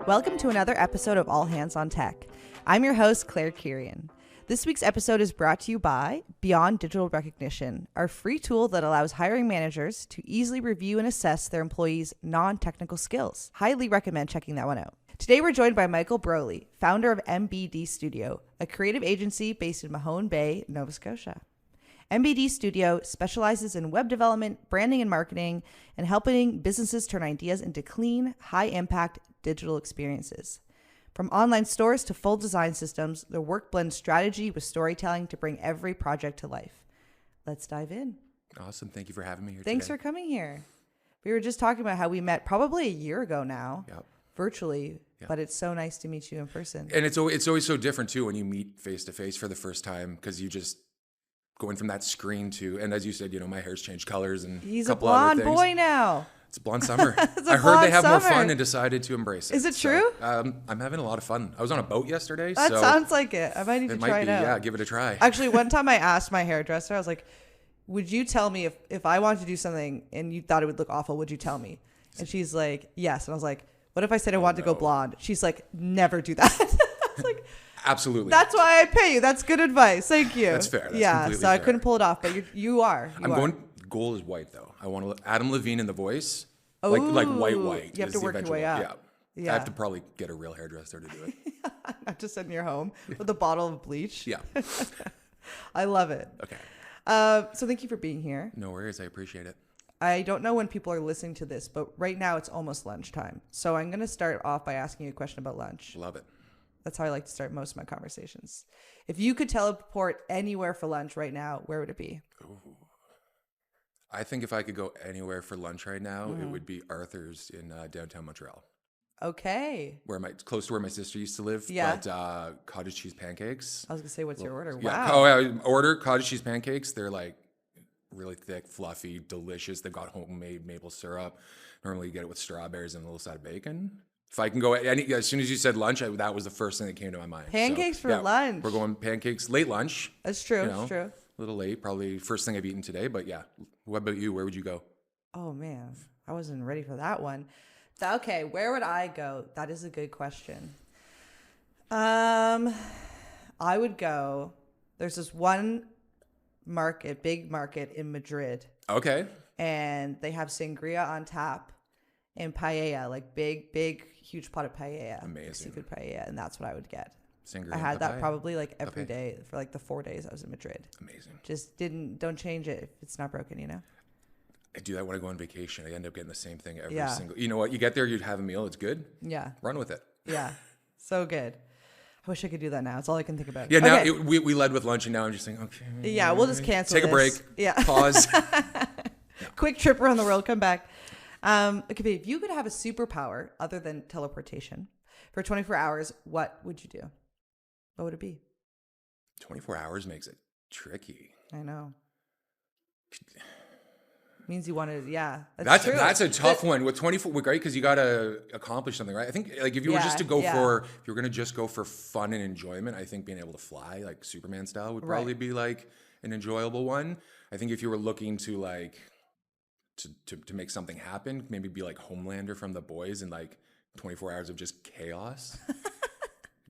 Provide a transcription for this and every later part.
Welcome to another episode of All Hands on Tech. I'm your host, Claire Kirian. This week's episode is brought to you by Beyond Digital Recognition, our free tool that allows hiring managers to easily review and assess their employees' non-technical skills. Highly recommend checking that one out. Today, we're joined by Michael Broley, founder of MBD Studio, a creative agency based in Mahone Bay, Nova Scotia. MBD Studio specializes in web development, branding and marketing, and helping businesses turn ideas into clean, high-impact digital experiences. From online stores to full design systems, their work blends strategy with storytelling to bring every project to life. Let's dive in. Awesome. Thank you for having me here Thanks today. for coming here. We were just talking about how we met probably a year ago now, virtually, but it's so nice to meet you in person. And it's always so different, too, when you meet face-to-face for the first time, because you just going from that screen to, and as you said, you know, my hair's changed colors and He's a a couple other blonde things. boy now. It's a blonde summer. I heard they have more summer. fun and decided to embrace it. Is it true? I'm having a lot of fun. I was on a boat yesterday. That so sounds like it. I might need to it try might it be, out. yeah, give it a try. Actually, one time I asked my hairdresser, I was like, would you tell me if I wanted to do something and you thought it would look awful, would you tell me? And she's like, yes. And I was like, what if I said I wanted to go blonde? She's like, never do that. I was like, Absolutely. that's why I pay you. That's good advice. Thank you. That's fair. That's yeah. completely So I fair. couldn't pull it off, but you are. I'm going, goal is white, though. I want to Adam Levine in The Voice. Like white. You have to work your way up. Yeah. I have to probably get a real hairdresser to do it. Not just in your home with a bottle of bleach. Yeah. I love it. Okay. So thank you for being here. No worries. I appreciate it. I don't know when people are listening to this, but right now it's almost lunchtime. So I'm going to start off by asking you a question about lunch. Love it. That's how I like to start most of my conversations. If you could teleport anywhere for lunch right now, where would it be? Ooh. I think if I could go anywhere for lunch right now, it would be Arthur's in downtown Montreal. Okay. Close to where my sister used to live. Yeah. But cottage cheese pancakes. I was going to say, what's your order? Yeah. Wow. I order cottage cheese pancakes. They're like really thick, fluffy, delicious. They've got homemade maple syrup. Normally you get it with strawberries and a little side of bacon. If I can go as soon as you said lunch, that was the first thing that came to my mind. Pancakes for lunch. We're going pancakes, late lunch. That's true. You know, That's true. A little late, probably first thing I've eaten today. But yeah, what about you? Where would you go? Oh, man. I wasn't ready for that one. Okay, where would I go? That is a good question. I would go, there's this one big market in Madrid. Okay. And they have sangria on tap and paella, like big, huge pot of paella. Amazing. Seafood paella, and that's what I would get. Sangria I had and that papaya. probably like every day for like the 4 days I was in Madrid. Amazing. Just don't change it if it's not broken, you know? I do that when I go on vacation. I end up getting the same thing every Yeah. single. You know what? You get there, you'd have a meal. It's good. Yeah. Run with it. Yeah. So good. I wish I could do that now. It's all I can think about. Yeah. Now Okay. we led with lunch, and now I'm just saying, okay. Yeah, we'll just cancel Take a break. this. Yeah. Pause. Quick trip around the world, come back. Okay, if you could have a superpower other than teleportation for 24 hours, what would you do? What would it be? 24 hours makes it tricky. I know. Means you want to, yeah. That's true. a tough one. With 24, great because you got to accomplish something, right? I think like if you were just to go if you're going to just go for fun and enjoyment, I think being able to fly like Superman style would probably be like an enjoyable one. I think if you were looking to like to make something happen, maybe be like Homelander from The Boys and like 24 hours of just chaos.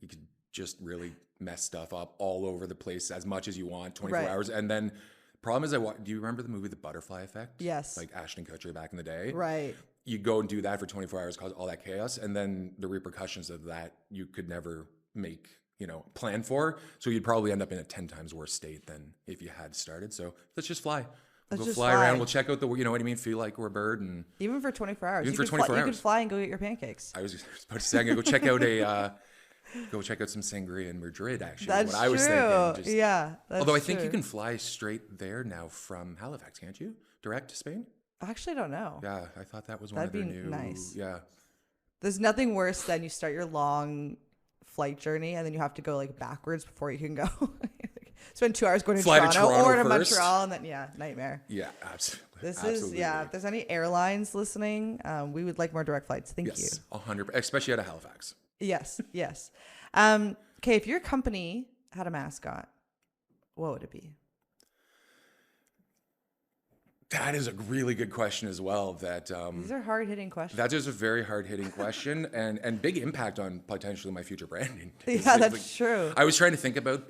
You could just really mess stuff up all over the place as much as you want, 24 hours. And then problem is, do you remember the movie The Butterfly Effect? Yes. Like Ashton Kutcher back in the day. Right. You go and do that for 24 hours, cause all that chaos. And then the repercussions of that, you could never make, plan for. So you'd probably end up in a 10 times worse state than if you had started. So let's just fly. We'll go fly around. We'll check out you know what I mean? Feel like we're a bird. And even for 24 hours. Even for 24 hours. You could fly and go get your pancakes. I was about to say, I'm going to go check out go check out some sangria in Madrid, actually. That's what I was true. thinking. Yeah. Although I think you can fly straight there now from Halifax, can't you? Direct to Spain? I actually don't know. Yeah, I thought that was one of their new. Nice. Yeah. There's nothing worse than you start your long flight journey and then you have to go like backwards before you can go. Spend 2 hours going to Toronto or to first. Montreal, and then nightmare. Yeah, absolutely. If there's any airlines listening, we would like more direct flights. Thank you. 100%, especially out of Halifax. Yes. Okay, if your company had a mascot, what would it be? That is a really good question as well. These are hard-hitting questions. That is a very hard-hitting question and big impact on potentially my future branding. Yeah, that's true. I was trying to think about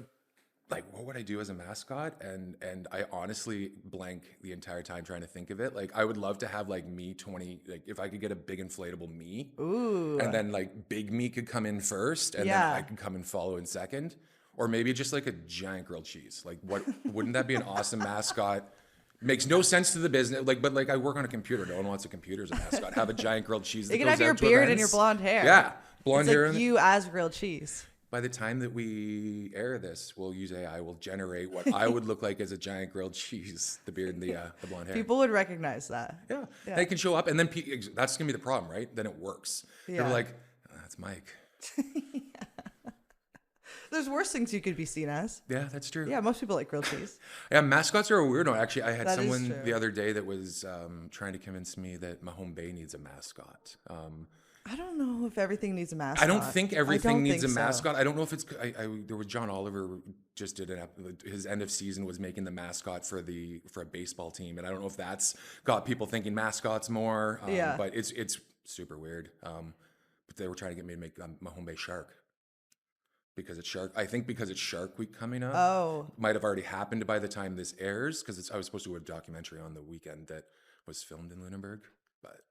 like what would I do as a mascot, and I honestly blank the entire time trying to think of it. Like I would love to have like me 20, like if I could get a big inflatable me, and then like big me could come in first, and then I could come and follow in second, or maybe just like a giant grilled cheese. Like what wouldn't that be an awesome mascot? Makes no sense to the business, but I work on a computer. No one wants a computer as a mascot. Have a giant grilled cheese. You can have your beard and your blonde hair. Yeah, blonde hair. It's like you as grilled cheese. By the time that we air this, we'll use AI. We'll generate what I would look like as a giant grilled cheese, the beard and the blonde hair. People would recognize that. Yeah. They can show up, and then that's gonna be the problem, right? Then it works. They're like, oh, that's Mike. There's worse things you could be seen as. Yeah, that's true. Yeah, most people like grilled cheese. Yeah, mascots are a weird one. Actually, I had someone the other day that was trying to convince me that Mahone Bay needs a mascot. I don't know if everything needs a mascot. I don't think everything needs a mascot. I don't know if it's. There was John Oliver just did his end of season was making the mascot for a baseball team, and I don't know if that's got people thinking mascots more. But it's super weird. But they were trying to get me to make Mahone Bay Shark. Because it's Shark Week coming up. Oh. Might have already happened by the time this airs, because I was supposed to do a documentary on the weekend that was filmed in Lunenburg. But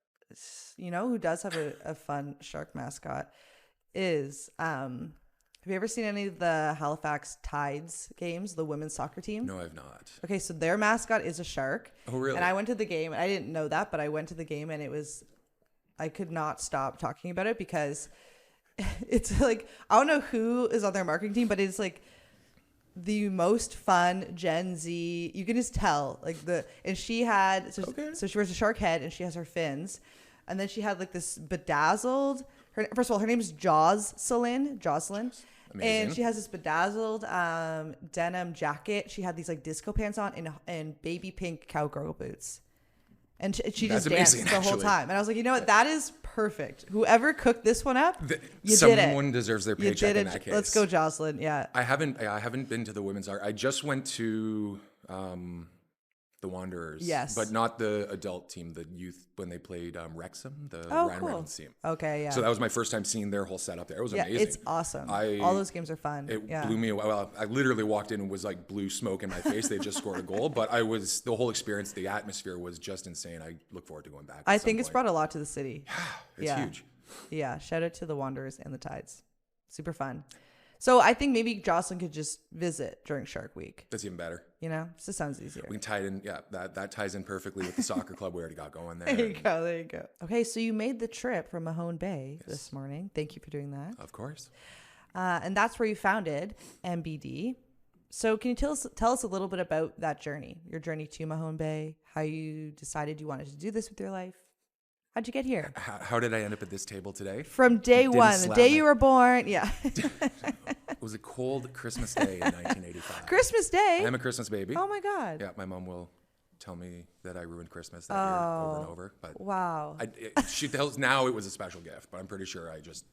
you know who does have a fun shark mascot is have you ever seen any of the Halifax Tides games, the women's soccer team? No, I've not. Okay, so their mascot is a shark. Oh, really? And I went to the game, and I didn't know that, but I went to the game, and I could not stop talking about it because it's like, I don't know who is on their marketing team, but it's like the most fun Gen Z. You can just tell, and she had, so she wears a shark head and she has her fins. And then she had like this bedazzled, first of all, her name is Jocelyn. Amazing. And she has this bedazzled denim jacket. She had these like disco pants on and baby pink cowgirl boots. And she just danced the whole time. And I was like, you know what? That is perfect. Whoever cooked this one up, you did it. Someone deserves their paycheck in that case. Let's go, Jocelyn. Yeah. I haven't been to the women's art. I just went to the Wanderers. Yes. But not the adult team, the youth, when they played Wrexham, the Ryan Reynolds team. Okay, yeah. So that was my first time seeing their whole setup there. It was amazing. It's awesome. All those games are fun. It blew me away. Well, I literally walked in and was like blue smoke in my face. They just scored a goal. But the whole experience, the atmosphere was just insane. I look forward to going back. I think it's brought a lot to the city. It's huge. Yeah. Shout out to the Wanderers and the Tides. Super fun. So I think maybe Jocelyn could just visit during Shark Week. That's even better. You know, it just sounds easier. We can tie it in. Yeah, that ties in perfectly with the soccer club we already got going there. There you go. Okay, so you made the trip from Mahone Bay this morning. Thank you for doing that. Of course. And that's where you founded MBD. So can you tell us a little bit about that journey, your journey to Mahone Bay, how you decided you wanted to do this with your life? How'd you get here? How did I end up at this table today? From day one, the day you were born. Yeah. It was a cold Christmas day in 1985. Christmas Day? I'm a Christmas baby. Oh my God. Yeah, my mom will tell me that I ruined Christmas that year over and over. But wow. She tells now it was a special gift, but I'm pretty sure I just,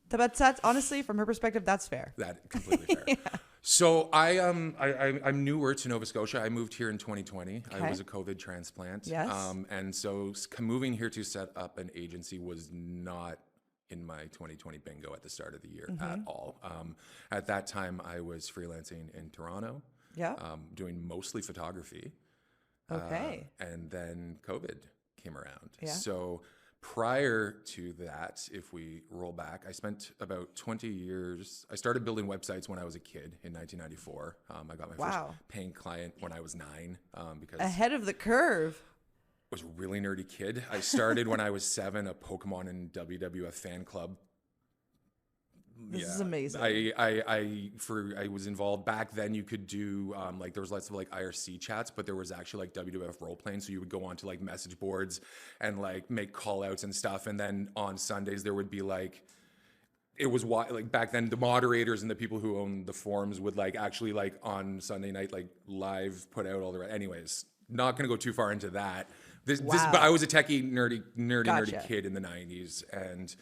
But that's honestly, from her perspective, that's fair. That completely fair. Yeah. So I'm newer to Nova Scotia. I moved here in 2020. Okay. I was a COVID transplant. Yes. And so moving here to set up an agency was not in my 2020 bingo at the start of the year at all. At that time, I was freelancing in Toronto. Yeah. Doing mostly photography. Okay. And then COVID came around. Yeah. So prior to that, if we roll back, I spent about 20 years. I started building websites when I was a kid in 1994. I got my first paying client when I was 9. Because ahead of the curve. I was a really nerdy kid. I started when I was 7, a Pokemon and WWF fan club. This is amazing. I was involved back then. You could do there was lots of IRC chats, but there was actually WWF role playing. So you would go onto message boards and make call outs and stuff. And then on Sundays there would be it was back then the moderators and the people who owned the forums would actually on Sunday night live put out all the anyways. Not going to go too far into that. But I was a techie nerdy Gotcha. kid in the 90s and.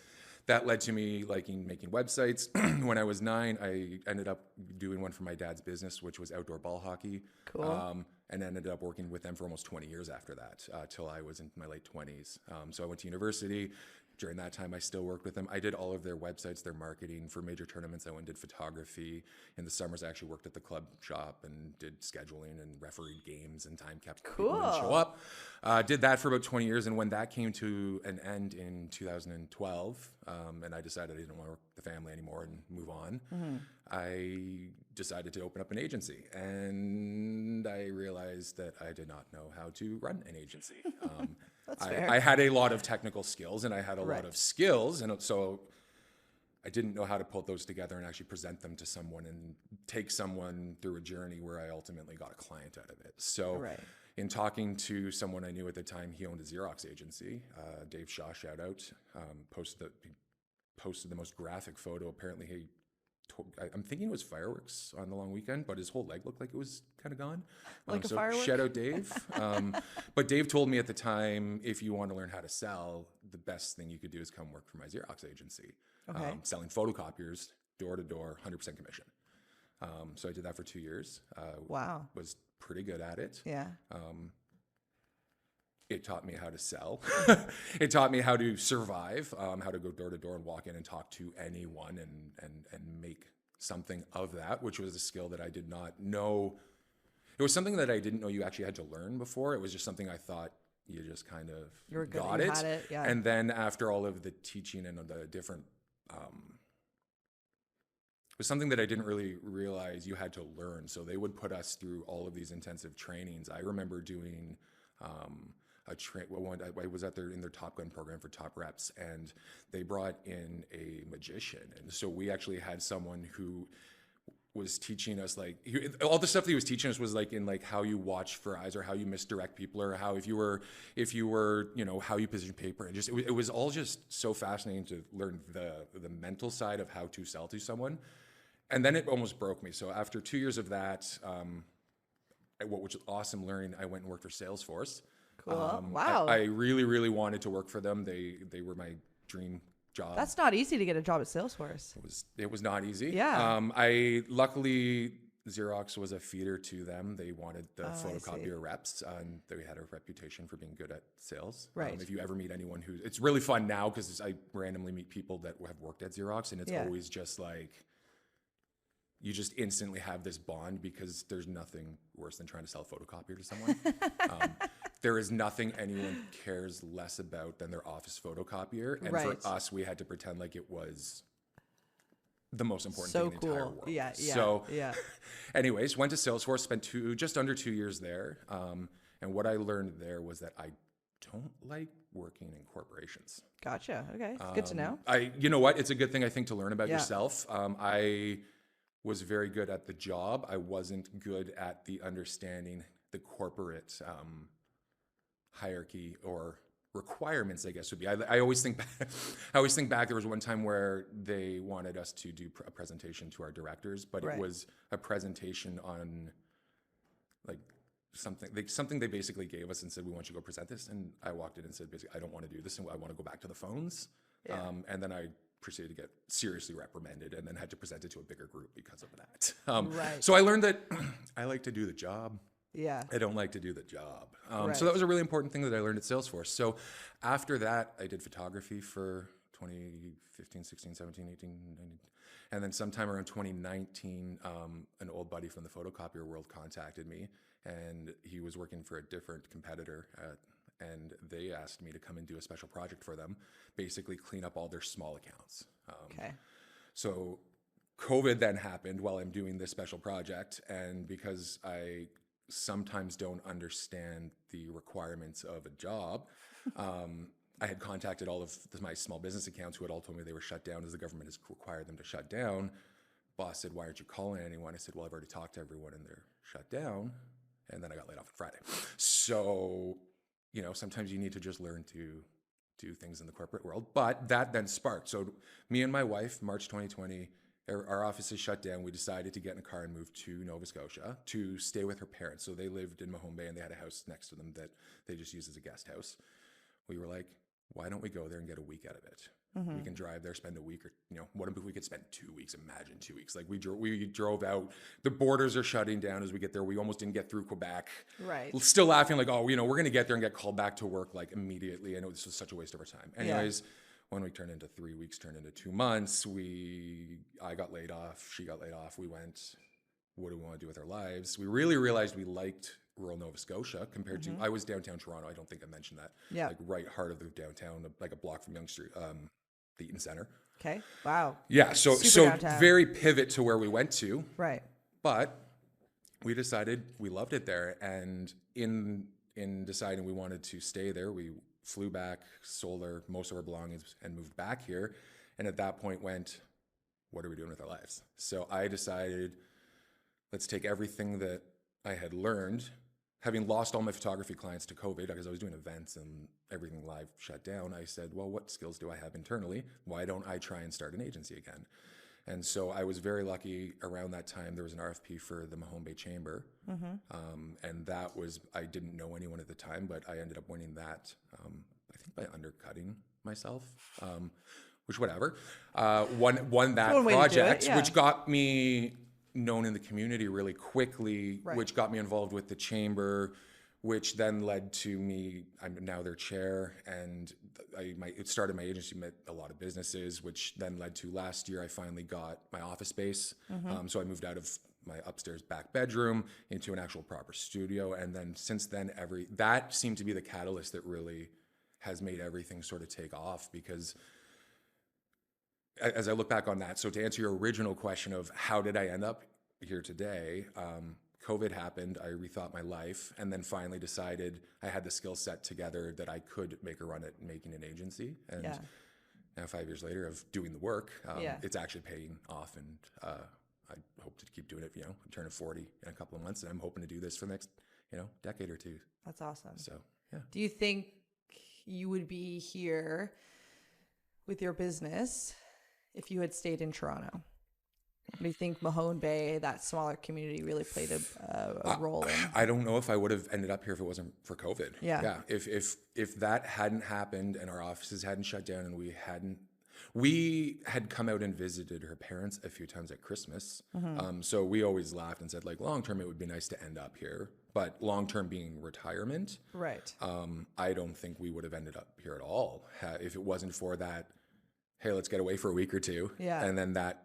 that led to me liking making websites. When I was 9, I ended up doing one for my dad's business, which was outdoor ball hockey. Cool. And ended up working with them for almost 20 years after that, till I was in my late 20s. So I went to university. During that time, I still worked with them. I did all of their websites, their marketing for major tournaments. I went and did photography. In the summers, I actually worked at the club shop and did scheduling and refereed games and time kept people didn't show up. Did that for about 20 years. And when that came to an end in 2012, and I decided I didn't want to work with the family anymore and move on, I decided to open up an agency. And I realized that I did not know how to run an agency. That's fair. I had a lot of technical skills and I had a lot of skills. And so I didn't know how to put those together and actually present them to someone and take someone through a journey where I ultimately got a client out of it. So in talking to someone I knew at the time, he owned a Xerox agency, Dave Shaw, shout out, posted the most graphic photo. Apparently I'm thinking it was fireworks on the long weekend, but his whole leg looked like it was kind of gone. Like a so firework? Shout out Dave. But Dave told me at the time, if you want to learn how to sell, the best thing you could do is come work for my Xerox agency. Selling photocopiers, door to door, 100% commission. So I did that for 2 years. Wow. Was pretty good at it. Yeah. It taught me how to sell. It taught me how to survive, how to go door to door and walk in and talk to anyone and make something of that, which was a skill that I did not know. It was something that I didn't know you actually had to learn before. It was just something I thought you just kind of got it. Had it. Yeah. And then after all of the teaching and the different, it was something that I didn't really realize you had to learn. So they would put us through all of these intensive trainings. I remember doing, I was in their Top Gun program for top reps, and they brought in a magician. And so we actually had someone who was teaching us all the stuff that he was teaching us was in how you watch for eyes or how you misdirect people or how if you were how you position paper, and it was all just so fascinating to learn the mental side of how to sell to someone. And then it almost broke me. So after 2 years of that, which was awesome learning, I went and worked for Salesforce. Cool. Wow. I really, really wanted to work for them. They were my dream job. That's not easy to get a job at Salesforce. It was not easy. Yeah. Luckily Xerox was a feeder to them. They wanted the photocopier reps, and they had a reputation for being good at sales. Right. If you ever meet anyone it's really fun now because I randomly meet people that have worked at Xerox, and it's always just you just instantly have this bond because there's nothing worse than trying to sell a photocopier to someone. There is nothing anyone cares less about than their office photocopier. And for us, we had to pretend like it was the most important thing in the entire world. Yeah. So anyways, went to Salesforce, spent just under 2 years there. And what I learned there was that I don't like working in corporations. Gotcha. Okay. It's good to know. You know what? It's a good thing, I think, to learn about yourself. I was very good at the job. I wasn't good at the understanding the corporate hierarchy or requirements, I guess would be. I always think back. There was one time where they wanted us to do a presentation to our directors, but it was a presentation on something they basically gave us and said, we want you to go present this. And I walked in and said, basically, I don't want to do this, and I want to go back to the phones. Yeah. And then I proceeded to get seriously reprimanded and then had to present it to a bigger group because of that. So I learned that I like to do the job. Yeah. I don't like to do the job. So that was a really important thing that I learned at Salesforce. So after that, I did photography for 2015, 16, 17, 18, 19. And then sometime around 2019, an old buddy from the photocopier world contacted me, and he was working for a different competitor and they asked me to come and do a special project for them, basically clean up all their small accounts. So COVID then happened while I'm doing this special project, and because I sometimes don't understand the requirements of a job, I had contacted all of my small business accounts who had all told me they were shut down as the government has required them to shut down. Boss said, why aren't you calling anyone? I said, well, I've already talked to everyone and they're shut down. And then I got laid off on Friday. So, sometimes you need to just learn to do things in the corporate world. But that then sparked. So me and my wife, March 2020, our office is shut down. We decided to get in a car and move to Nova Scotia to stay with her parents. So they lived in Mahone Bay and they had a house next to them that they just used as a guest house. We were like, why don't we go there and get a week out of it? We can drive there, spend a week, or what if we could spend 2 weeks? Imagine 2 weeks. Like we drove out. The borders are shutting down as we get there. We almost didn't get through Quebec. Right. Still laughing like, oh, we're gonna get there and get called back to work like immediately. I know this was such a waste of our time. Anyways, 1 week turned into 3 weeks, turned into 2 months. I got laid off. She got laid off. We went, what do we want to do with our lives? We really realized we liked rural Nova Scotia compared to, I was downtown Toronto. I don't think I mentioned that. Yeah. Like right heart of the downtown, like a block from Yonge Street, the Eaton Center. Okay. Wow. Yeah. So very pivot to where we went to. Right. But we decided we loved it there. And in deciding we wanted to stay there, we flew back, sold most of our belongings and moved back here. And at that point went, what are we doing with our lives? So I decided, let's take everything that I had learned, having lost all my photography clients to COVID because I was doing events and everything live shut down. I said, well, what skills do I have internally? Why don't I try and start an agency again? And so I was very lucky. Around that time, there was an RFP for the Mahone Bay Chamber. And that was, I didn't know anyone at the time, but I ended up winning that, I think by undercutting myself, which whatever. Won that project, which got me known in the community really quickly, which got me involved with the chamber, which then led to me, I'm now their chair, and it started my agency, met a lot of businesses, which then led to last year I finally got my office space. So I moved out of my upstairs back bedroom into an actual proper studio. And then since then, that seemed to be the catalyst that really has made everything sort of take off, because as I look back on that, so to answer your original question of how did I end up here today, COVID happened, I rethought my life, and then finally decided I had the skill set together that I could make a run at making an agency. And now 5 years later of doing the work, it's actually paying off, and I hope to keep doing it. I'm turning 40 in a couple of months, and I'm hoping to do this for the next, decade or two. That's awesome. So, yeah. Do you think you would be here with your business if you had stayed in Toronto? Do you think Mahone Bay, that smaller community, really played a role in? I don't know if I would have ended up here if it wasn't for COVID. Yeah. If that hadn't happened and our offices hadn't shut down and we had come out and visited her parents a few times at Christmas. So we always laughed and said, like, long term, it would be nice to end up here. But long term being retirement. Right. I don't think we would have ended up here at all if it wasn't for that, hey, let's get away for a week or two. Yeah. And then that,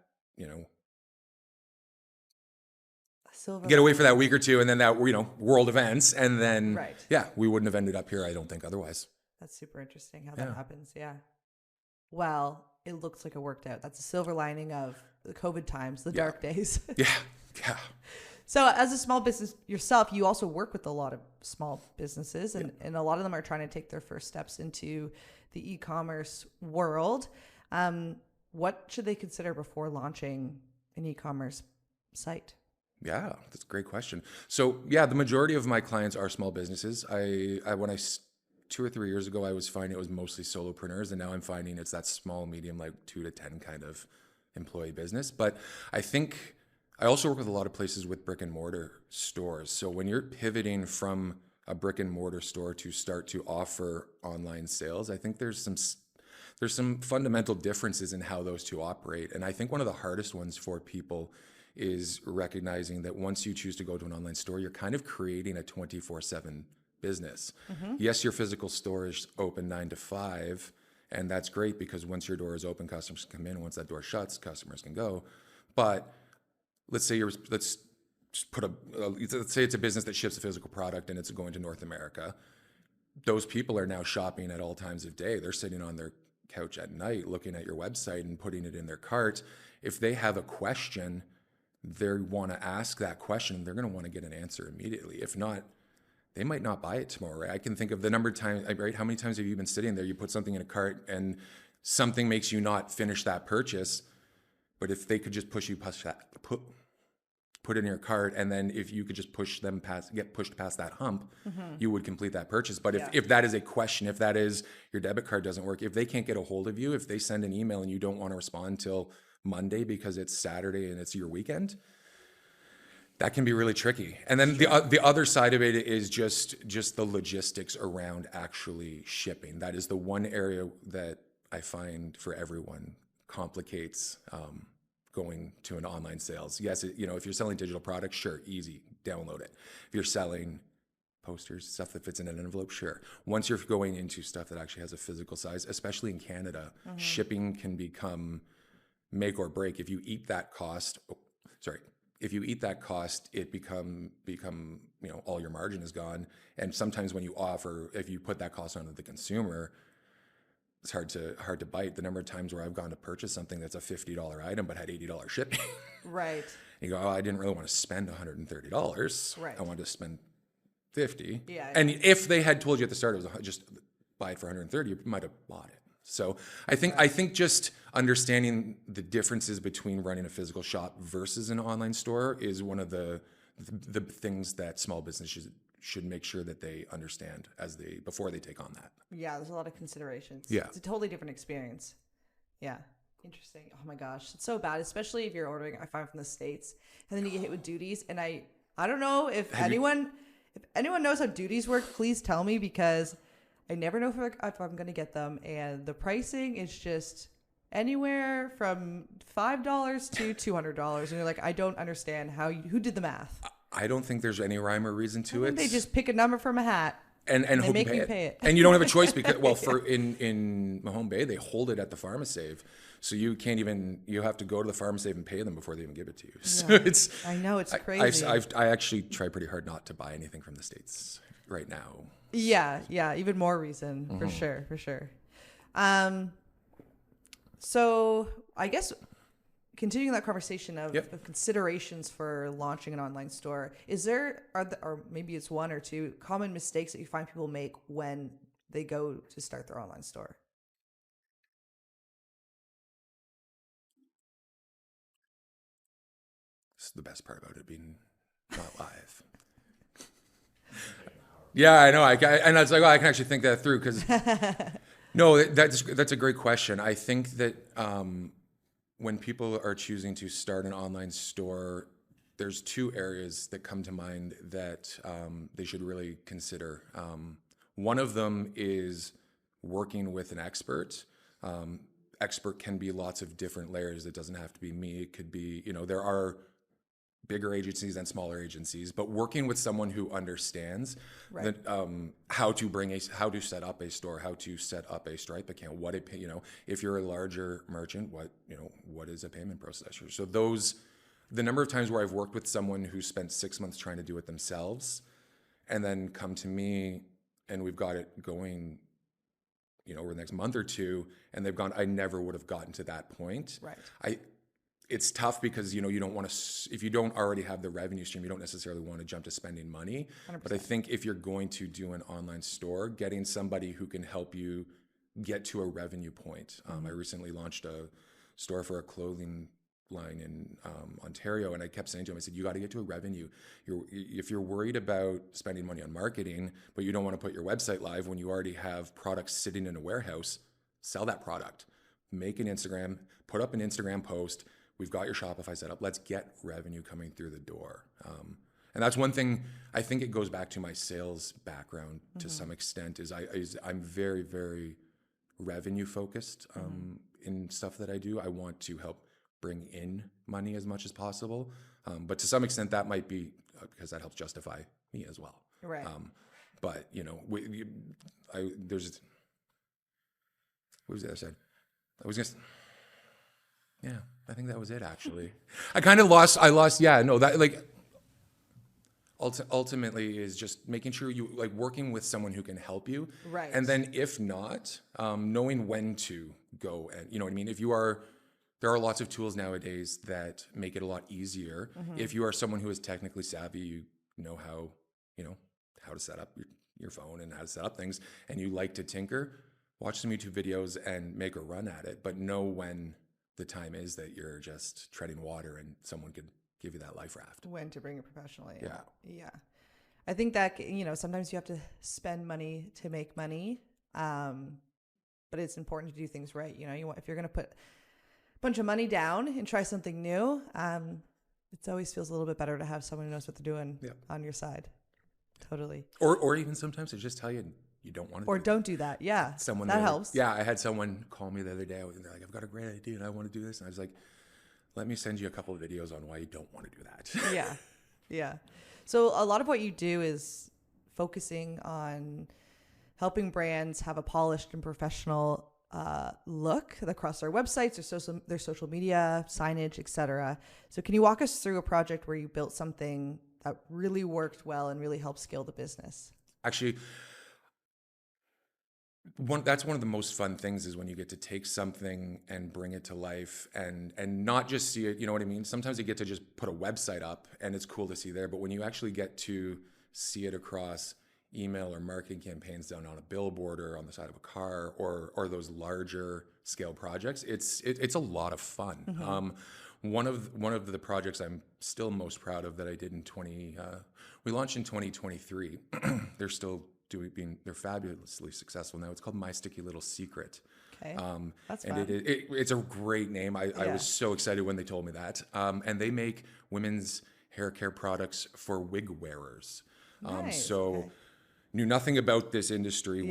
get away for that week or two, and then that, world events. And then, we wouldn't have ended up here, I don't think, otherwise. That's super interesting how that happens. Yeah. Well, it looks like it worked out. That's a silver lining of the COVID times, the dark days. Yeah. So as a small business yourself, you also work with a lot of small businesses, and a lot of them are trying to take their first steps into the e-commerce world. What should they consider before launching an e-commerce site? Yeah, that's a great question. So the majority of my clients are small businesses. When 2 or 3 years ago, I was finding it was mostly solopreneurs, and now I'm finding it's that small, medium, like 2 to 10 kind of employee business. But I think I also work with a lot of places with brick and mortar stores. So when you're pivoting from a brick and mortar store to start to offer online sales, I think there's some fundamental differences in how those two operate. And I think one of the hardest ones for people is recognizing that once you choose to go to an online store, you're kind of creating a 24/7 business. Yes, your physical store is open 9 to 5, and that's great because once your door is open, customers can come in. Once that door shuts, customers can go. But let's say let's say it's a business that ships a physical product and it's going to North America. Those people are now shopping at all times of day. They're sitting on their couch at night looking at your website and putting it in their cart. If they have a question, they want to ask that question. They're going to want to get an answer immediately. If not, they might not buy it tomorrow, right? I can think of the number of times, right? How many times have you been sitting there, you put something in a cart and something makes you not finish that purchase? But if they could just push you past that, put it in your cart, and then if you could just get pushed past that hump, you would complete that purchase. But if that is a question, if that is your debit card doesn't work, if they can't get a hold of you, if they send an email and you don't want to respond until Monday because it's Saturday and it's your weekend, that can be really tricky. And then the other side of it is just the logistics around actually shipping. That is the one area that I find for everyone complicates going to an online sales. Yes, if you're selling digital products, sure, easy, download it. If you're selling posters, stuff that fits in an envelope, sure. Once you're going into stuff that actually has a physical size, especially in Canada, shipping can become make or break. If you eat that cost, it become all your margin is gone. And sometimes when if you put that cost onto the consumer, it's hard to bite. The number of times where I've gone to purchase something that's a $50 item but had $80 shipping. Right. You go, I didn't really want to spend $130. Right. I wanted to spend $50. Yeah. And if they had told you at the start it was just buy it for $130, you might have bought it. So I think just understanding the differences between running a physical shop versus an online store is one of the things that small businesses should make sure that they understand before they take on that. Yeah, there's a lot of considerations. Yeah. It's a totally different experience. Yeah. Interesting. Oh my gosh. It's so bad, especially if you're ordering, I find, from the States, and then you get hit with duties. And I don't know if anyone knows how duties work, please tell me, because I never know if I'm going to get them. And the pricing is just anywhere from $5 to $200. And you're like, I don't understand who did the math. I don't think there's any rhyme or reason to it. They just pick a number from a hat. And they make you pay it. And you don't have a choice because, in Mahone Bay, they hold it at the PharmaSave. So you have to go to the PharmaSave and pay them before they even give it to you. So yeah. I know, it's crazy. I actually try pretty hard not to buy anything from the States right now. Yeah. Even more reason, for sure. So I guess continuing that conversation of considerations for launching an online store, or maybe it's one or two common mistakes that you find people make when they go to start their online store? This is the best part about it being not live. Yeah, I know. And I was like, I can actually think that through because no, that's a great question. I think that when people are choosing to start an online store, there's two areas that come to mind that they should really consider. One of them is working with an expert. Expert can be lots of different layers. It doesn't have to be me. It could be, there are bigger agencies and smaller agencies, but working with someone who understands that, how to set up a store, how to set up a Stripe account, if you're a larger merchant, what is a payment processor? So the number of times where I've worked with someone who spent 6 months trying to do it themselves and then come to me and we've got it going, over the next month or two, and they've gone, I never would have gotten to that point. Right. It's tough because, you don't want to, if you don't already have the revenue stream, you don't necessarily want to jump to spending money. 100%. But I think if you're going to do an online store, getting somebody who can help you get to a revenue point. I recently launched a store for a clothing line in Ontario, and I kept saying to him, I said, you got to get to a revenue. If you're worried about spending money on marketing, but you don't want to put your website live when you already have products sitting in a warehouse, sell that product. Make an Instagram, put up an Instagram post. We've got your Shopify set up. Let's get revenue coming through the door. And that's one thing, I think it goes back to my sales background to some extent, is I'm very, very revenue focused in stuff that I do. I want to help bring in money as much as possible. But to some extent that might be because that helps justify me as well. Right. But there's, what was the other side? Yeah, I think that was it actually. I lost. Yeah, no, that ultimately is just making sure you working with someone who can help you. Right. And then if not, knowing when to go and, you know what I mean? There are lots of tools nowadays that make it a lot easier. If you are someone who is technically savvy, you know how to set up your phone and how to set up things, and you like to tinker, watch some YouTube videos and make a run at it, but know when the time is that you're just treading water and someone could give you that life raft. When to bring it professionally. Yeah. I think that, sometimes you have to spend money to make money. But it's important to do things right. If you're going to put a bunch of money down and try something new, it always feels a little bit better to have someone who knows what they're doing on your side. Totally. Or even sometimes they just tell you, you don't want to or don't do that. Yeah. Someone that helps. Yeah. I had someone call me the other day and they're like, I've got a great idea and I want to do this. And I was like, let me send you a couple of videos on why you don't want to do that. Yeah. Yeah. So a lot of what you do is focusing on helping brands have a polished and professional look across their websites, their social media, signage, etc. So can you walk us through a project where you built something that really worked well and really helped scale the business? Actually, that's one of the most fun things is when you get to take something and bring it to life and not just see it, you know what I mean? Sometimes you get to just put a website up and it's cool to see there, but when you actually get to see it across email or marketing campaigns done on a billboard or on the side of a car or those larger scale projects, it's a lot of fun. Mm-hmm. One of the projects I'm still most proud of that I did we launched in 2023. They're fabulously successful now. It's called My Sticky Little Secret. Okay, that's and fun. It's a great name. I was so excited when they told me that. And they make women's hair care products for wig wearers. Nice. Knew nothing about this industry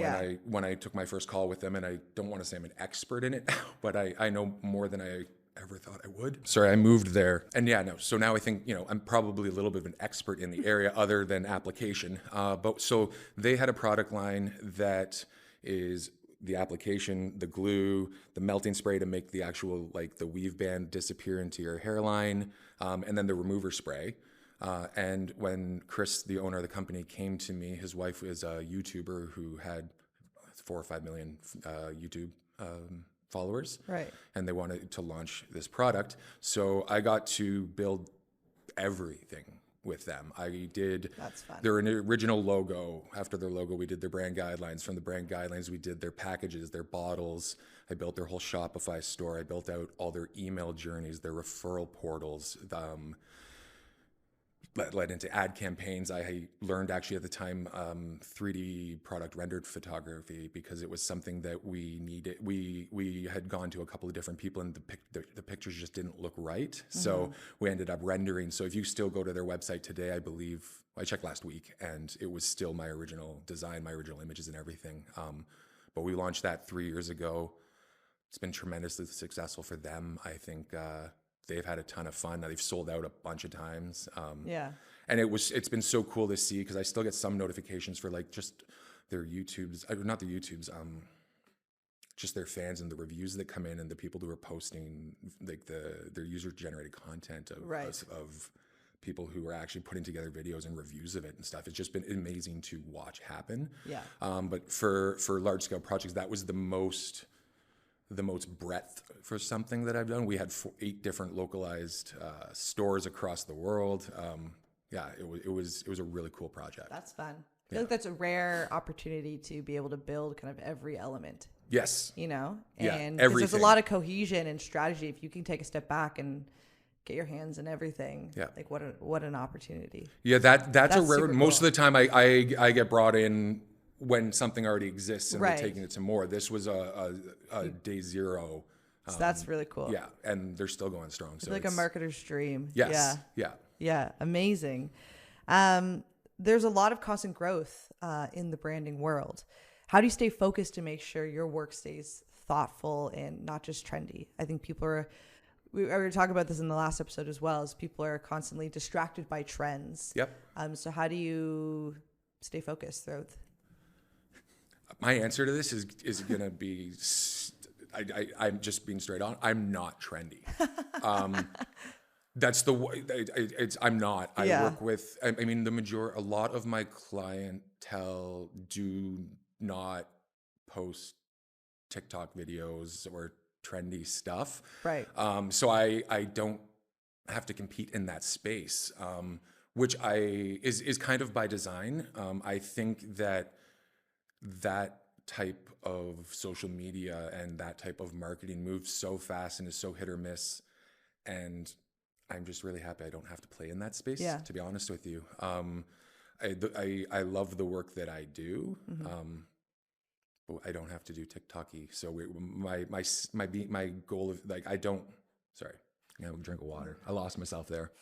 when I took my first call with them, and I don't want to say I'm an expert in it, but I know more than I ever thought I would. Sorry, I moved there. And so now I think, I'm probably a little bit of an expert in the area other than application. But so they had a product line that is the application, the glue, the melting spray to make the actual, the weave band disappear into your hairline, and then the remover spray. And when Chris, the owner of the company, came to me, his wife is a YouTuber who had 4 or 5 million YouTube followers. Right. And they wanted to launch this product. So I got to build everything with them. That's fun. Their original logo. After their logo, we did their brand guidelines. From the brand guidelines, we did their packages, their bottles. I built their whole Shopify store. I built out all their email journeys, their referral portals, led into ad campaigns. I learned actually at the time 3D product rendered photography because it was something that we needed. We had gone to a couple of different people and the pictures just didn't look right. Mm-hmm. So we ended up rendering. So if you still go to their website today, I believe, I checked last week and it was still my original design, my original images and everything. But we launched that 3 years ago. It's been tremendously successful for them. I think they've had a ton of fun. Now they've sold out a bunch of times. And it's been so cool to see because I still get some notifications for just their YouTubes, not their YouTubes, just their fans and the reviews that come in and the people who are posting their user generated content of people who are actually putting together videos and reviews of it and stuff. It's just been amazing to watch happen. Yeah. But for large scale projects, that was the most breadth for something that I've done. We had 8 different localized stores across the world. It was a really cool project. That's fun. I feel like that's a rare opportunity to be able to build kind of every element. Yes. And everything. There's a lot of cohesion and strategy. If you can take a step back and get your hands in everything, what an opportunity. Yeah, that's a rare. Most cool. of the time, I get brought in when something already exists and we're taking it to more. This was a day zero. So that's really cool. Yeah, and they're still going strong. It's like a marketer's dream. Yes. Yeah, amazing. There's a lot of constant growth in the branding world. How do you stay focused to make sure your work stays thoughtful and not just trendy? I think we were talking about this in the last episode as well, as people are constantly distracted by trends. Yep. So how do you stay focused throughout? My answer to this is going to be, I'm just being straight on. I'm not trendy. That's the way. I'm not. I work with. I mean, a lot of my clientele do not post TikTok videos or trendy stuff. Right. So I don't have to compete in that space, which is kind of by design. I think that type of social media and that type of marketing moves so fast and is so hit or miss, and I'm just really happy I don't have to play in that space, to be honest with you. I love the work that I do, but I don't have to do TikTok-y. So my goal of I don't. Sorry, I have a drink of water. I lost myself there.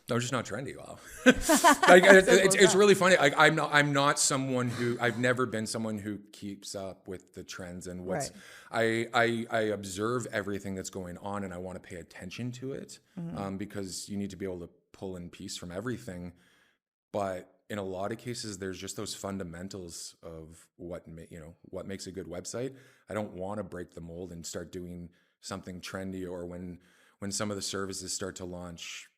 No, just not trendy. Wow. Like, it's really funny. Like, I'm not someone who, I've never been someone who keeps up with the trends and what's, I observe everything that's going on, and I want to pay attention to it, because you need to be able to pull in piece from everything. But in a lot of cases, there's just those fundamentals of what makes a good website. I don't want to break the mold and start doing something trendy, or when some of the services start to launch,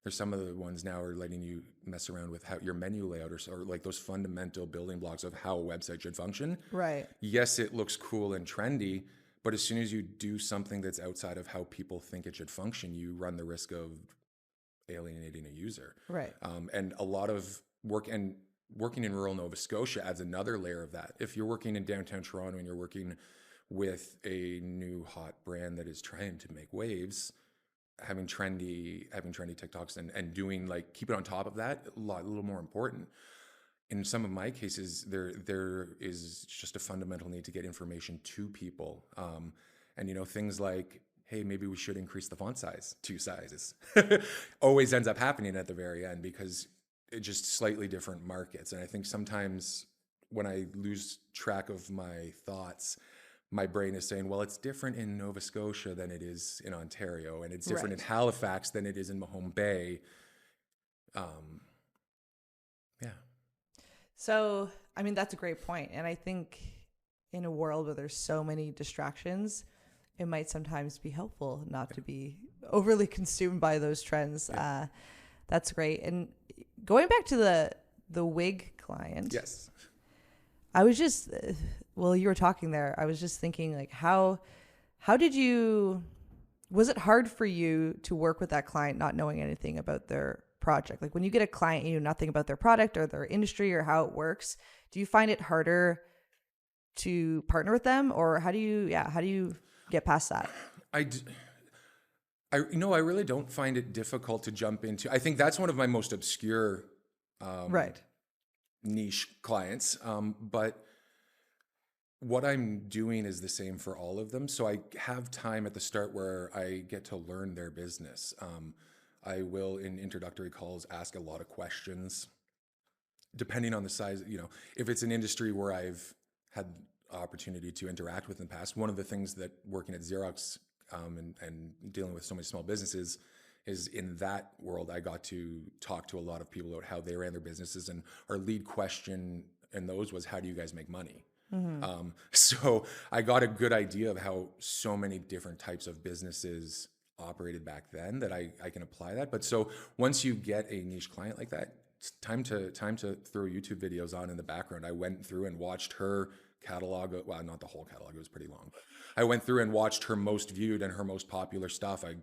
there's some of the ones now are letting you mess around with how your menu layout, or like those fundamental building blocks of how a website should function. Right. Yes, it looks cool and trendy, but as soon as you do something that's outside of how people think it should function, you run the risk of alienating a user. Right. And a lot of working in rural Nova Scotia adds another layer of that. If you're working in downtown Toronto and you're working with a new hot brand that is trying to make waves, having trendy TikToks and doing, like, keep it on top of that, a little more important. In some of my cases, there is just a fundamental need to get information to people. And things like, hey, maybe we should increase the font size 2 sizes. Always ends up happening at the very end, because it's just slightly different markets. And I think sometimes when I lose track of my thoughts, my brain is saying, well, it's different in Nova Scotia than it is in Ontario, and it's different in Halifax than it is in Mahone Bay. Yeah. So, I mean, that's a great point. And I think in a world where there's so many distractions, it might sometimes be helpful not to be overly consumed by those trends. Yeah. That's great. And going back to the wig client. Yes. I was just, while you were talking there, I was just thinking, like, how was it hard for you to work with that client not knowing anything about their project? Like, when you get a client, you know nothing about their product or their industry or how it works, do you find it harder to partner with them, or how do you get past that? I really don't find it difficult to jump into. I think that's one of my most obscure, niche clients. But what I'm doing is the same for all of them. So I have time at the start where I get to learn their business. I will, in introductory calls, ask a lot of questions, depending on the size. If it's an industry where I've had opportunity to interact with in the past. One of the things that working at Xerox and dealing with so many small businesses is, in that world, I got to talk to a lot of people about how they ran their businesses, and our lead question in those was, how do you guys make money? Mm-hmm. So I got a good idea of how so many different types of businesses operated back then, that I can apply that. But so once you get a niche client like that, it's time to throw YouTube videos on in the background. I went through and watched her catalog. Well, not the whole catalog, it was pretty long, but I went through and watched her most viewed and her most popular stuff. I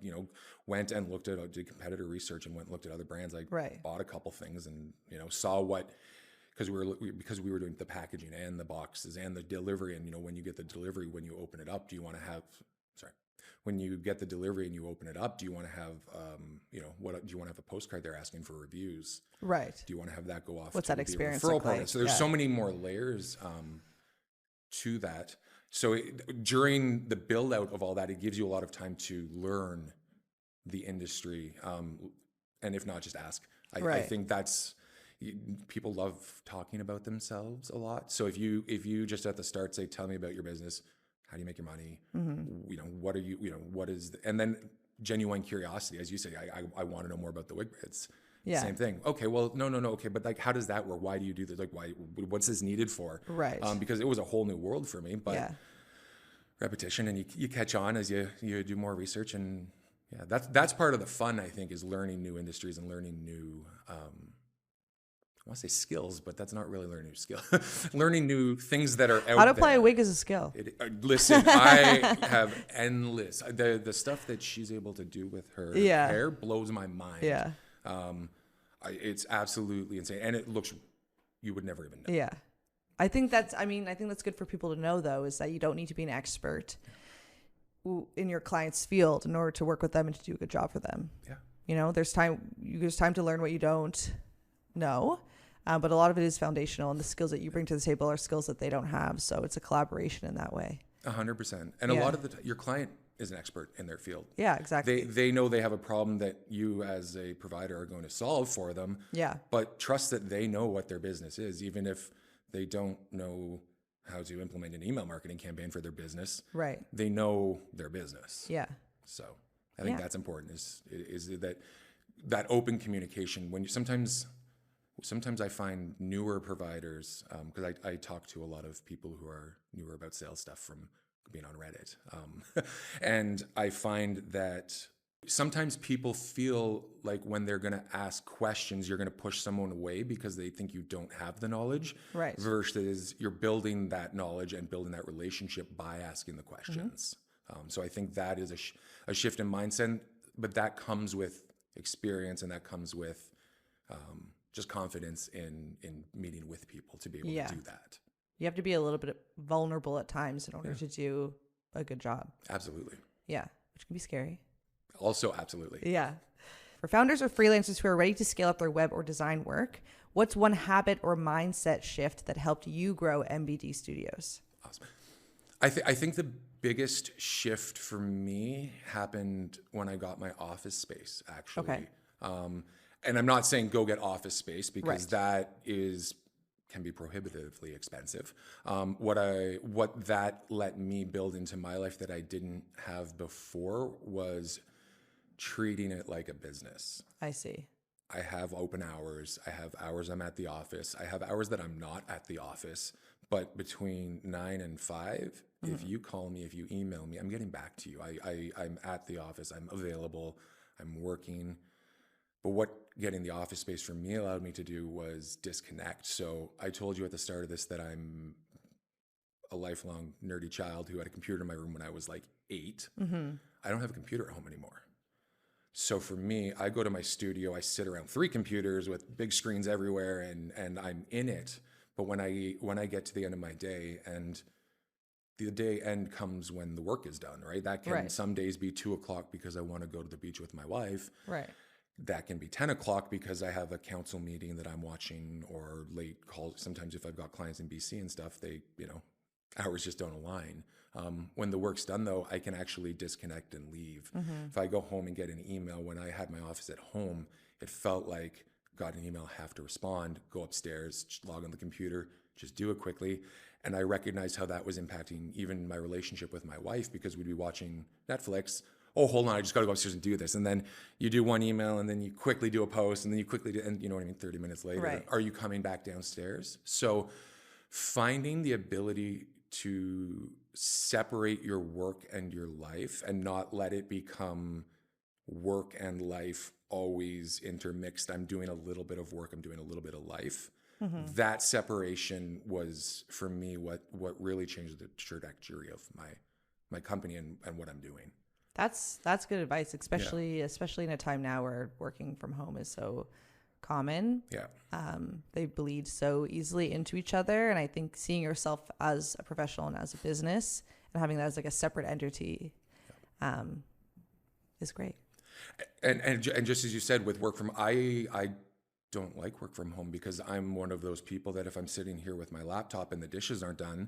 went and did competitor research and went and looked at other brands. I bought a couple things and saw what, because we were doing the packaging and the boxes and the delivery, and when you get the delivery, when you open it up, when you get the delivery and you open it up, do you want to have what do you want to have a postcard there asking for reviews? Right. Do you want to have that go off? What's that experience look like? So there's so many more layers to that. So during the build out of all that, it gives you a lot of time to learn the industry, and if not, just ask. I think that's, people love talking about themselves a lot. So if you just at the start say, tell me about your business, how do you make your money? Mm-hmm. What are you, what is, and then genuine curiosity, as you say, I want to know more about the wig braids. Yeah. Same thing. Okay, well, no. Okay, but like, how does that work? Why do you do this? Like, what's this needed for? Right. Because it was a whole new world for me, but repetition, and you catch on as you do more research, and that's part of the fun, I think, is learning new industries and learning new, I want to say skills, but that's not really learning new skill. Learning new things that are out there. How to apply a wig is a skill. Listen, I have endless. The stuff that she's able to do with her hair blows my mind. Yeah. It's absolutely insane, and it looks, you would never even know. Yeah. I think that's good for people to know, though, is that you don't need to be an expert in your client's field in order to work with them and to do a good job for them. Yeah. There's time to learn what you don't know. But a lot of it is foundational, and the skills that you bring to the table are skills that they don't have. So it's a collaboration in that way. 100%. And a lot of your client is an expert in their field. Yeah, exactly. They know they have a problem that you as a provider are going to solve for them. Yeah. But trust that they know what their business is, even if they don't know how to implement an email marketing campaign for their business. Right. They know their business. Yeah. So I think that's important is that open communication. When you sometimes I find newer providers, because I talk to a lot of people who are newer about sales stuff from being on Reddit. And I find that sometimes people feel like when they're going to ask questions, you're going to push someone away because they think you don't have the knowledge. Right. Versus you're building that knowledge and building that relationship by asking the questions. So I think that is a shift in mindset, but that comes with experience and that comes with just confidence in meeting with people to be able to do that. You have to be a little bit vulnerable at times in order to do a good job. Absolutely. Yeah, which can be scary. Also, absolutely. Yeah. For founders or freelancers who are ready to scale up their web or design work, what's one habit or mindset shift that helped you grow MBD Studios? Awesome. I think the biggest shift for me happened when I got my office space, actually. Okay. And I'm not saying go get office space because that can be prohibitively expensive. What that let me build into my life that I didn't have before was treating it like a business. I see. I have open hours. I have hours I'm at the office. I have hours that I'm not at the office. But between 9 and 5, if you call me, if you email me, I'm getting back to you. I'm at the office. I'm available. I'm working. But what getting the office space for me allowed me to do was disconnect. So I told you at the start of this that I'm a lifelong nerdy child who had a computer in my room when I was like 8. I don't have a computer at home anymore. So for me, I go to my studio, I sit around 3 computers with big screens everywhere and I'm in it. But when I get to the end of my day, and the day end comes when the work is done, right? That can some days be 2:00 because I want to go to the beach with my wife. Right. That can be 10:00 because I have a council meeting that I'm watching, or late calls. Sometimes if I've got clients in BC and stuff, hours just don't align. When the work's done though, I can actually disconnect and leave. If I go home and get an email, when I had my office at home, it felt like got an email, have to respond, go upstairs, log on the computer, just do it quickly. And I recognized how that was impacting even my relationship with my wife, because we'd be watching Netflix. Oh, hold on, I just got to go upstairs and do this. And then you do one email and then you quickly do a post and then you quickly do, and you know what I mean, 30 minutes later, are you coming back downstairs? So finding the ability to separate your work and your life and not let it become work and life always intermixed. I'm doing a little bit of work, I'm doing a little bit of life. That separation was, for me, what really changed the trajectory of my company and what I'm doing. That's good advice, especially in a time now where working from home is so common. Yeah. They bleed so easily into each other, and I think seeing yourself as a professional and as a business and having that as like a separate entity is great. And just as you said, with work from, I don't like work from home because I'm one of those people that if I'm sitting here with my laptop and the dishes aren't done,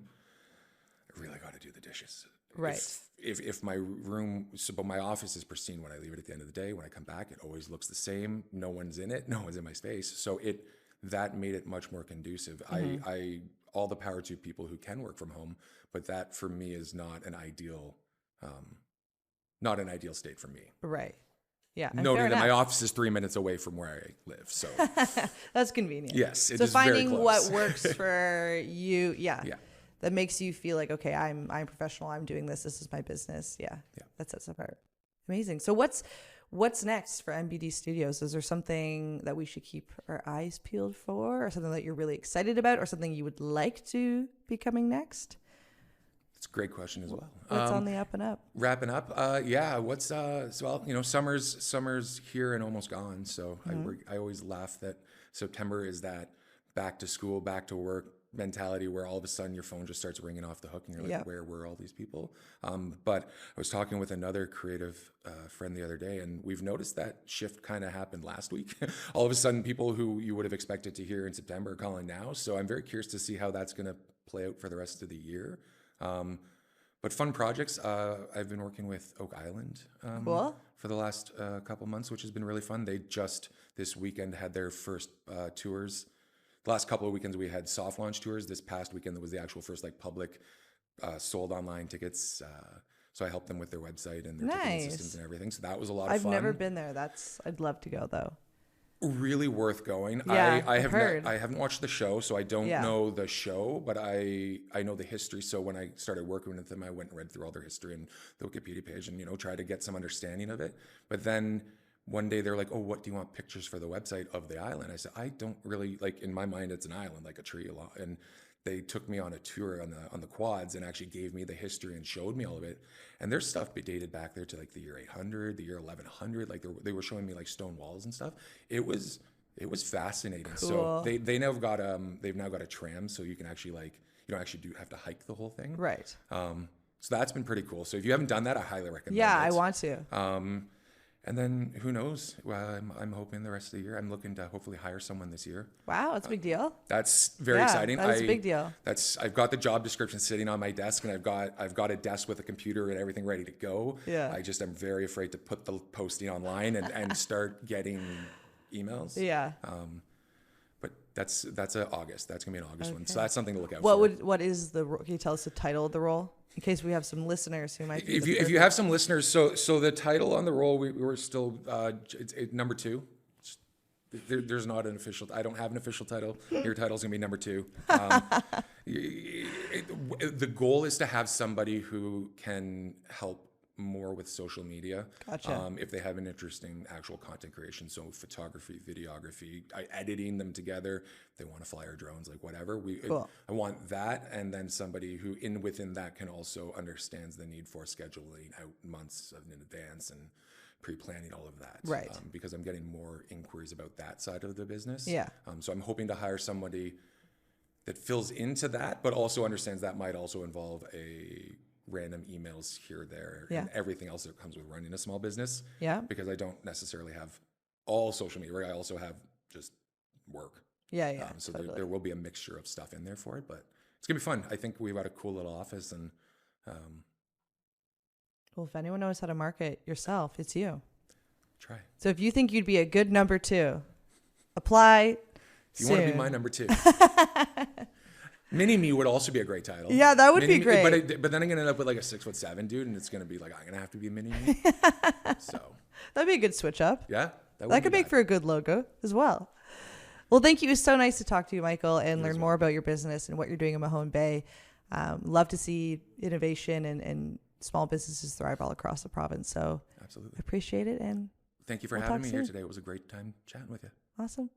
I really got to do the dishes. Right. If my room, but my office is pristine when I leave it at the end of the day. When I come back, it always looks the same. No one's in it. No one's in my space. So that made it much more conducive. I all the power to people who can work from home, but that for me is not an ideal state for me. Right. Yeah. Noting that my office is 3 minutes away from where I live. So that's convenient. Yes. So finding what works for you. Yeah. That makes you feel like, okay, I'm professional. I'm doing this. This is my business. Yeah. That sets apart. Amazing. So what's next for MBD Studios? Is there something that we should keep our eyes peeled for, or something that you're really excited about, or something you would like to be coming next? It's a great question as well. What's on the up and up? Wrapping up. What's summer's here and almost gone. So I always laugh that September is that back to school, back to work mentality where all of a sudden your phone just starts ringing off the hook and you're like, where were all these people? But I was talking with another creative friend the other day, and we've noticed that shift kind of happened last week. All of a sudden people who you would have expected to hear in September are calling now. So I'm very curious to see how that's going to play out for the rest of the year. But fun projects. I've been working with Oak Island Cool. for the last couple months, which has been really fun. They just this weekend had their first tours. The last couple of weekends we had soft launch tours. This past weekend was the actual first like public sold online tickets. So I helped them with their website and their ticketing systems and everything. So that was a lot of fun. I've never been there. I'd love to go though. Really worth going. Yeah, I haven't watched the show, so I don't know the show, but I know the history. So when I started working with them, I went and read through all their history and the Wikipedia page and, try to get some understanding of it. But then one day they're like, oh, what do you want pictures for the website of the island? I said, I don't really, like, in my mind, it's an island, like a tree. And they took me on a tour on the quads and actually gave me the history and showed me all of it. And their stuff dated back there to like the year 800, the year 1100. Like they were showing me like stone walls and stuff. It was fascinating. Cool. So they've now got a tram, so you can actually like you don't actually have to hike the whole thing. Right. So that's been pretty cool. So if you haven't done that, I highly recommend it. Yeah, I want to. And then who knows? Well, I'm hoping the rest of the year. I'm looking to hopefully hire someone this year. Wow, that's a big deal. That's very exciting. That is a big deal. I've got the job description sitting on my desk, and I've got a desk with a computer and everything ready to go. Yeah. I'm very afraid to put the posting online and start getting emails. Yeah. But that's August. That's gonna be an August one. So that's something to look out for. What is the? Can you tell us the title of the role? In case we have some listeners who might be if you have some listeners, so the title on the role we were still it's number 2. There's not an official. I don't have an official title. Your title's gonna be number 2. The goal is to have somebody who can help more with social media. Gotcha. If they have an interest in actual content creation, so photography, videography, editing them together, if they want to fly our drones, like whatever. Cool. I want that, and then somebody who within that can also understands the need for scheduling out months in advance and pre-planning all of that. Right. Because I'm getting more inquiries about that side of the business. Yeah. So I'm hoping to hire somebody that fills into that, but also understands that might also involve a random emails here, there, and everything else that comes with running a small business. Yeah. Because I don't necessarily have all social media, right? I also have just work. Yeah. So totally. there will be a mixture of stuff in there for it, but it's gonna be fun. I think we've got a cool little office, and well, if anyone knows how to market yourself, it's you. Try. So if you think you'd be a good number 2, apply. If you want to be my number 2. Mini Me would also be a great title. Yeah, that would be great. But then I'm gonna end up with like a 6'7" dude, and it's gonna be like I'm gonna have to be Mini Me. So that'd be a good switch up. Yeah, that could make for a good logo as well. Well, thank you. It was so nice to talk to you, Michael, and learn more about your business and what you're doing in Mahone Bay. Love to see innovation and small businesses thrive all across the province. So absolutely appreciate it, and thank you for having me here today. It was a great time chatting with you. Awesome.